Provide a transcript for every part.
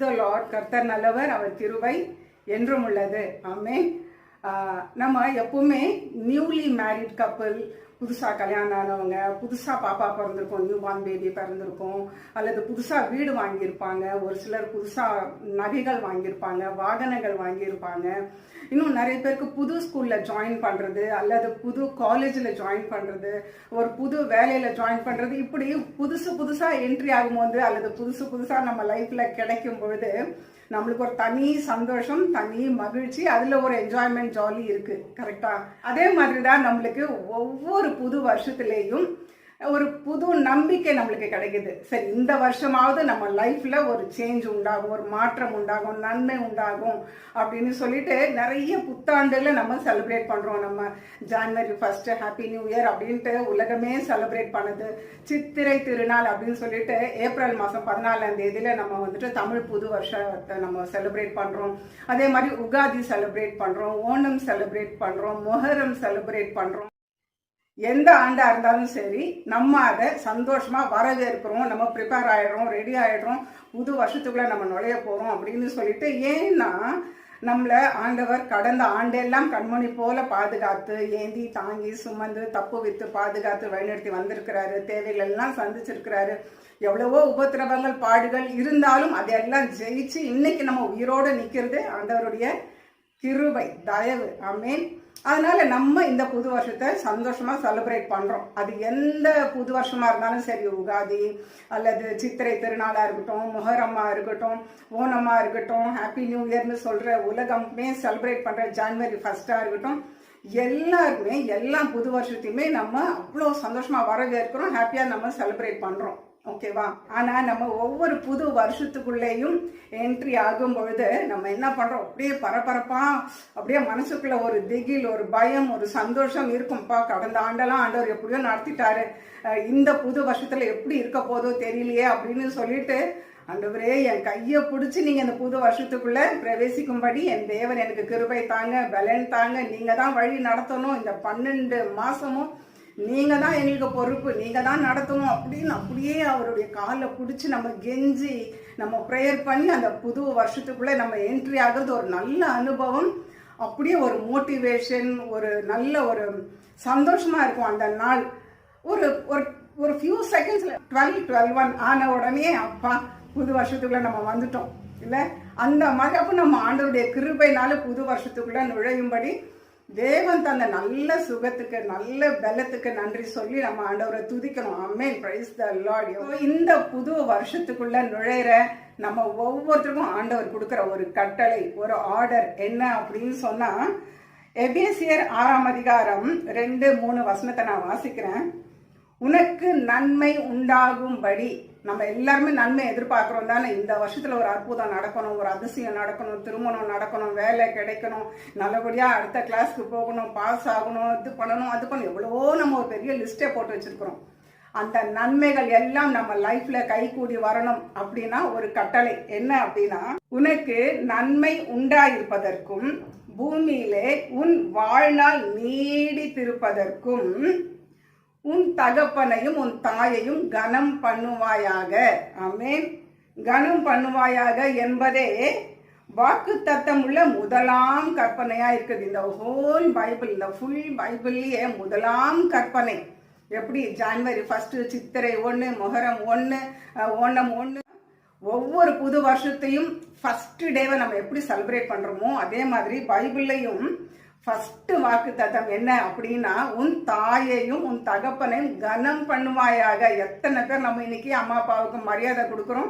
த Lord. கர்த்தர் நல்லவர், அவர் கிருபை என்றும் உள்ளது. ஆமென். நம்ம எப்பவுமே நியூலி மேரிட் கப்பிள், புதுசாக கல்யாணம் ஆனவங்க, புதுசாக பாப்பா பிறந்திருக்கும், நியூ பார்ன் பேபி பிறந்திருக்கும், அல்லது புதுசாக வீடு வாங்கியிருப்பாங்க, ஒரு சிலர் புதுசாக நகைகள் வாங்கியிருப்பாங்க, வாகனங்கள் வாங்கியிருப்பாங்க, இன்னும் நிறைய பேருக்கு புது ஸ்கூலில் ஜாயின் பண்ணுறது, அல்லது புது காலேஜில் ஜாயின் பண்ணுறது, ஒரு புது வேலையில் ஜாயின் பண்ணுறது, இப்படி புதுசாக என்ட்ரி ஆகும்போது அல்லது புதுசாக நம்ம லைஃப்பில் கிடைக்கும் பொழுது நம்மளுக்கு ஒரு தனி சந்தோஷம், தனி மகிழ்ச்சி, அதில் ஒரு என்ஜாய்மெண்ட், ஜாலி இருக்குது. கரெக்டாக அதே மாதிரி தான் நம்மளுக்கு ஒவ்வொரு புது வருஷத்துலேயும் ஒரு புது நம்பிக்கை நம்மளுக்கு கிடைக்குது. சரி, இந்த வருஷமாவது நம்ம லைஃப்பில் ஒரு சேஞ்ச் உண்டாகும், ஒரு மாற்றம் உண்டாகும், நன்மை உண்டாகும் அப்படின்னு சொல்லிட்டு நிறைய புத்தாண்டுகளை நம்ம செலிப்ரேட் பண்ணுறோம். நம்ம ஜனவரி 1 ஹாப்பி நியூ இயர் அப்படின்ட்டு உலகமே செலிப்ரேட் பண்ணுது. சித்திரை திருநாள் அப்படின்னு சொல்லிட்டு ஏப்ரல் மாதம் 14ஆம் தேதியில் நம்ம வந்துட்டு தமிழ் புது வருஷத்தை நம்ம செலிப்ரேட் பண்ணுறோம். அதே மாதிரி உகாதி செலிப்ரேட் பண்ணுறோம், ஓணம் செலிப்ரேட் பண்ணுறோம், மொஹரம் செலிப்ரேட் பண்ணுறோம். எந்த ஆண்டா இருந்தாலும் சரி, நம்ம அதை சந்தோஷமா வரவேற்கிறோம், நம்ம ப்ரிப்பேர் ஆயிடுறோம், ரெடி ஆயிடுறோம், புது வருஷத்துக்குள்ள நம்ம நுழைய போறோம் அப்படின்னு சொல்லிட்டு. ஏன்னா நம்மள ஆண்டவர் கடந்த ஆண்டெல்லாம் கண்மணி போல பாதுகாத்து, ஏந்தி தாங்கி சுமந்து தப்பு வித்து பாதுகாத்து வழிநடத்தி வந்திருக்கிறாரு. தேவைகள் எல்லாம் சந்திச்சிருக்கிறாரு. எவ்வளவோ உபத்திரவங்கள் பாடுகள் இருந்தாலும் அதையெல்லாம் ஜெயிச்சு இன்னைக்கு நம்ம உயிரோடு நிற்கிறது ஆண்டவருடைய கிருபை, தயவு. ஆமென். அதனால நம்ம இந்த புது வருஷத்தை சந்தோஷமா செலிப்ரேட் பண்றோம். அது எந்த புது வருஷமா இருந்தாலும் சரி, உகாதி அல்லது சித்திரை திருநாளா இருக்கட்டும், மொஹரமா இருக்கட்டும், ஓணமா இருக்கட்டும், ஹாப்பி நியூ இயர்னு சொல்ற உலகமே செலிப்ரேட் பண்ற ஜனவரி 1 இருக்கட்டும், எல்லாருமே எல்லா புது வருஷத்தையுமே நம்ம அவ்வளோ சந்தோஷமா வரவேற்கிறோம், ஹாப்பியா நம்ம செலிப்ரேட் பண்றோம். ஓகேவா? ஆனா நம்ம ஒவ்வொரு புது வருஷத்துக்குள்ளேயும் என்ட்ரி ஆகும் பொழுது நம்ம என்ன பண்றோம், அப்படியே பரபரப்பா, அப்படியே மனசுக்குள்ள ஒரு திகில், ஒரு பயம், ஒரு சந்தோஷம் இருக்கும்பா. கடந்த ஆண்டெல்லாம் ஆண்டவர் எப்படியோ நடத்திட்டாரு, இந்த புது வருஷத்துல எப்படி இருக்க போதோ தெரியலையே அப்படின்னு சொல்லிட்டு, ஆண்டவரே என் கையை பிடிச்சி நீங்க இந்த புது வருஷத்துக்குள்ள பிரவேசிக்கும்படி என் தேவன் எனக்கு கிருபை தாங்க, பலன் தாங்க, நீங்க தான் வழி நடத்தணும், இந்த 12 மாசமும் நீங்க தான் எங்களுக்கு பொறுப்பு, நீங்க தான் நடத்தணும் அப்படின்னு அப்படியே அவருடைய காலை பிடிச்சி நம்ம கெஞ்சி நம்ம ப்ரேயர் பண்ணி அந்த புது வருஷத்துக்குள்ள நம்ம என்ட்ரி ஆகுறது ஒரு நல்ல அனுபவம். அப்படியே ஒரு மோட்டிவேஷன், ஒரு நல்ல ஒரு சந்தோஷமா இருக்கும் அந்த நாள். ஒரு ஒரு ஃபியூ செகண்ட்ஸ்ல 12 ஆன உடனே அப்பா புது வருஷத்துக்குள்ள நம்ம வந்துட்டோம் இல்ல, அந்த மாதிரி. அப்போ நம்ம ஆண்டவருடைய கிருபைனால புது வருஷத்துக்குள்ள நுழையும்படி தேவன் தந்த நல்ல சுகத்துக்கு, நல்ல பலத்துக்கு நன்றி சொல்லி நம்ம ஆண்டவரை துதிக்கணும். ஆமென். Praise the Lord. இந்த புது வருஷத்துக்குள்ள நுழையிற நம்ம ஒவ்வொருத்தருக்கும் ஆண்டவர் கொடுக்கிற ஒரு கட்டளை, ஒரு ஆர்டர் என்ன அப்படின்னு சொன்னா, எபேசியர் 6ஆம் அதிகாரம் 2-3 வசனத்தை நான் வாசிக்கிறேன். உனக்கு நன்மை உண்டாகும்படி, நம்ம எல்லாருமே நன்மை எதிர்பார்க்கிறோம் தானே. இந்த வருஷத்துல ஒரு அற்புதம் நடக்கணும், ஒரு அதிசயம் நடக்கணும், திருமணம் நடக்கணும், வேலை கிடைக்கணும், நல்லபடியா அடுத்த கிளாஸ்க்கு போகணும், பாஸ் ஆகணும், இது பண்ணணும், அது பண்ணணும், எவ்வளவோ நம்ம ஒரு பெரிய லிஸ்டே போட்டு வச்சிருக்கிறோம். அந்த நன்மைகள் எல்லாம் நம்ம லைஃப்ல கை கூடி வரணும் அப்படின்னா ஒரு கட்டளை என்ன அப்படின்னா, உனக்கு நன்மை உண்டாயிருப்பதற்கும் பூமியிலே உன் வாழ்நாள் நீடித்திருப்பதற்கும் உன் தகப்பனையும் உன் தாயையும் கனம் பண்ணுவாயாக. ஆமென். கனம் பண்ணுவாயாக என்பதே வாக்கு தத்தமுள்ள முதலாம் கற்பனையா இருக்குது. இந்த ஹோல் பைபிள், இந்த ஃபுல் பைபிள்லயே முதலாம் கற்பனை எப்படி, ஜனவரி 1, சித்திரை 1, மொஹரம் 1, ஓணம் 1, ஒவ்வொரு புது வருஷத்தையும் ஃபர்ஸ்ட் டேவை நம்ம எப்படி செலிப்ரேட் பண்றோமோ அதே மாதிரி பைபிள்லையும் ஃபர்ஸ்ட் வாக்கு தத்தம் என்ன அப்படின்னா, உன் தாயையும் உன் தகப்பனையும் கனம் பண்ணுவாயாக. எத்தனை பேர் நம்ம இன்னைக்கு அம்மா அப்பாவுக்கு மரியாதை கொடுக்குறோம்?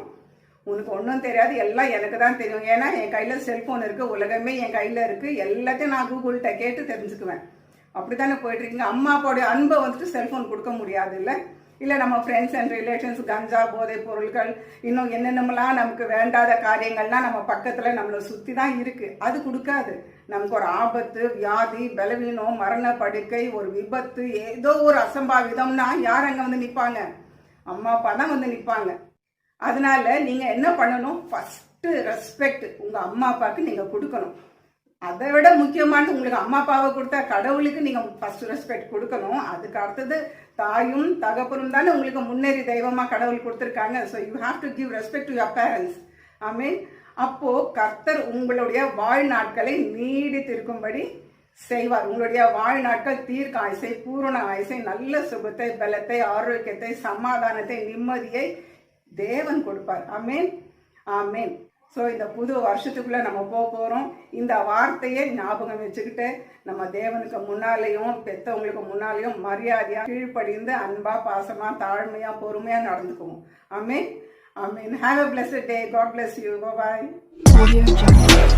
உனக்கு ஒன்றும் தெரியாது, எல்லாம் எனக்கு தான் தெரியும், ஏன்னா என் கையில செல்போன் இருக்கு, உலகமே என் கையில இருக்கு, எல்லாத்தையும் நான் கூகுள்கிட்ட கேட்டு தெரிஞ்சுக்குவேன். அப்படித்தானே போயிட்டு இருக்கீங்க. அம்மா அப்பாவுடைய அன்பை வந்துட்டு செல்போன் கொடுக்க முடியாது இல்லை நம்ம ஃப்ரெண்ட்ஸ் அண்ட் ரிலேஷன்ஸ், கஞ்சா, போதைப் பொருட்கள், இன்னும் என்னென்னமெல்லாம் நமக்கு வேண்டாத காரியங்கள்லாம் நம்ம பக்கத்தில் நம்மளை சுற்றி தான் இருக்குது. அது கொடுக்காது. நமக்கு ஒரு ஆபத்து, வியாதி, பலவீனம், மரண படுக்கை, ஒரு விபத்து, ஏதோ ஒரு அசம்பாவிதம்னா யார் அங்கே வந்து நிற்பாங்க? அம்மா அப்பா தான் வந்து நிற்பாங்க. அதனால நீங்கள் என்ன பண்ணணும், ஃபஸ்ட்டு ரெஸ்பெக்ட் உங்கள் அம்மா அப்பாவுக்கு நீங்கள் கொடுக்கணும். அதை விட முக்கியமானது, உங்களுக்கு அம்மா அப்பாவை கொடுத்தா கடவுளுக்கு நீங்க ஃபர்ஸ்ட் ரெஸ்பெக்ட் கொடுக்கணும். அதுக்கு அடுத்தது தாயும் தகப்பனும் தானே உங்களுக்கு முன்னேறி தெய்வமா கடவுள் கொடுத்துருக்காங்க. So you have to give respect to your parents. I mean அப்போ கர்த்தர் உங்களுடைய வாழ்நாட்களை நீடித்திருக்கும்படி செய்வார். உங்களுடைய வாழ்நாட்கள் தீர்க்க ஆயுசை, பூரண ஆயுசை, நல்ல சுகத்தை, பலத்தை, ஆரோக்கியத்தை, சமாதானத்தை, நிம்மதியை தேவன் கொடுப்பார். ஆமேன், ஆமேன். ஸோ இந்த புது வருஷத்துக்குள்ள நம்ம போகிறோம். இந்த வார்த்தையை ஞாபகம் வச்சுக்கிட்டு நம்ம தேவனுக்கு முன்னாலேயும் பெற்றவங்களுக்கு முன்னாலேயும் மரியாதையா கீழ்ப்படிந்து அன்பா, பாசமா, தாழ்மையா, பொறுமையா நடந்துக்குவோம். ஆமேன், ஆமேன். Have a blessed day. God bless you. Bye bye.